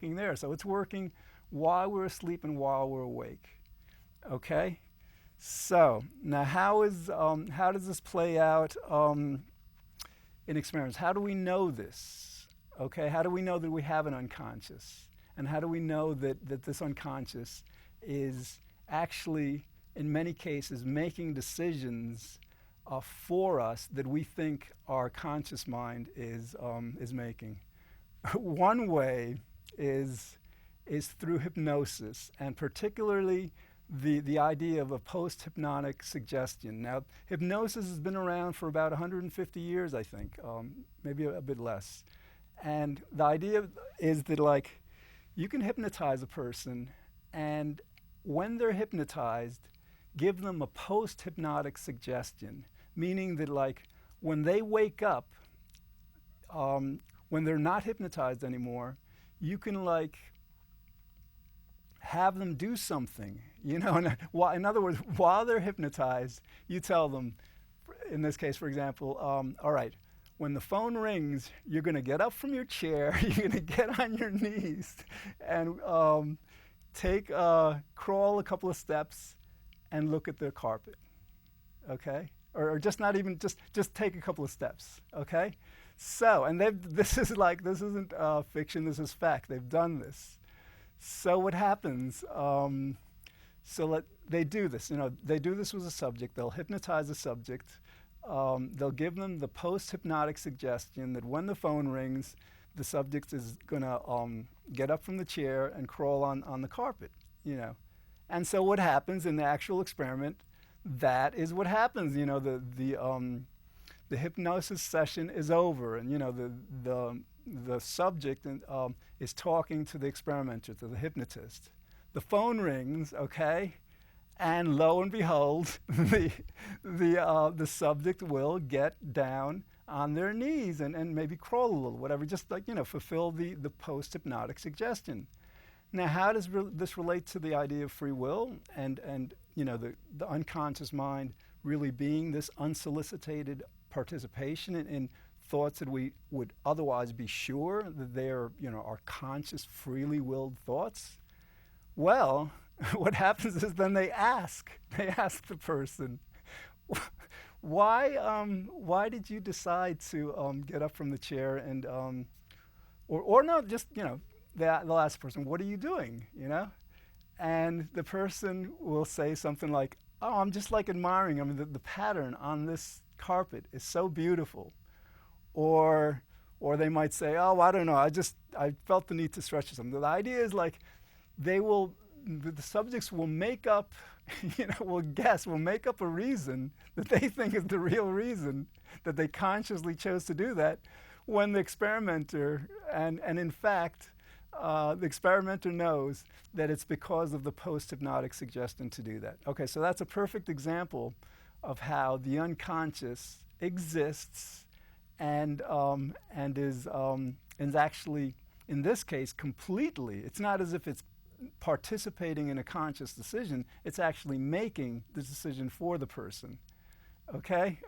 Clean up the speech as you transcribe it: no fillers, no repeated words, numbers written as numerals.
there. So it's working while we're asleep and while we're awake. Okay? So now how does this play out in experiments? How do we know this? Okay, how do we know that we have an unconscious? And how do we know that this unconscious is actually, in many cases, making decisions for us that we think our conscious mind is making? One way is through hypnosis, and particularly the idea of a post-hypnotic suggestion. Now, hypnosis has been around for about 150 years, I think, maybe a bit less. And the idea is that, like, you can hypnotize a person, and when they're hypnotized, give them a post-hypnotic suggestion, meaning that, like, when they wake up, when they're not hypnotized anymore, you can, like, have them do something, in other words, while they're hypnotized, you tell them, in this case, for example, all right, when the phone rings, you're going to get up from your chair, you're going to get on your knees, and crawl a couple of steps and look at the carpet, okay? Or just not even, just take a couple of steps, okay? So, and this isn't fiction, this is fact, they've done this. So what happens, they do this, they do this with a subject, they'll hypnotize the subject, they'll give them the post-hypnotic suggestion that when the phone rings, the subject is gonna get up from the chair and crawl on the carpet, And so what happens in the actual experiment, that is what happens, the hypnosis session is over, and the subject is talking to the experimenter, to the hypnotist. The phone rings, okay, and lo and behold, the subject will get down on their knees and maybe crawl a little, whatever, just like, fulfill the post-hypnotic suggestion. Now, how does this relate to the idea of free will and the unconscious mind really being this unsolicited participation in thoughts that we would otherwise be sure that they're, our conscious, freely willed thoughts? Well, what happens is then they ask the person, why did you decide to get up from the chair and, or no, just, they'll ask the person, what are you doing, And the person will say something like, oh, I'm just like admiring, the pattern on this carpet is so beautiful. Or they might say, oh, I don't know, I felt the need to stretch something. The idea is, like, the subjects will make up, will make up a reason that they think is the real reason that they consciously chose to do that, when the experimenter, and in fact, the experimenter knows that it's because of the post-hypnotic suggestion to do that. Okay, so that's a perfect example of how the unconscious exists and is actually, in this case, completely. It's not as if it's participating in a conscious decision. It's actually making the decision for the person. Okay.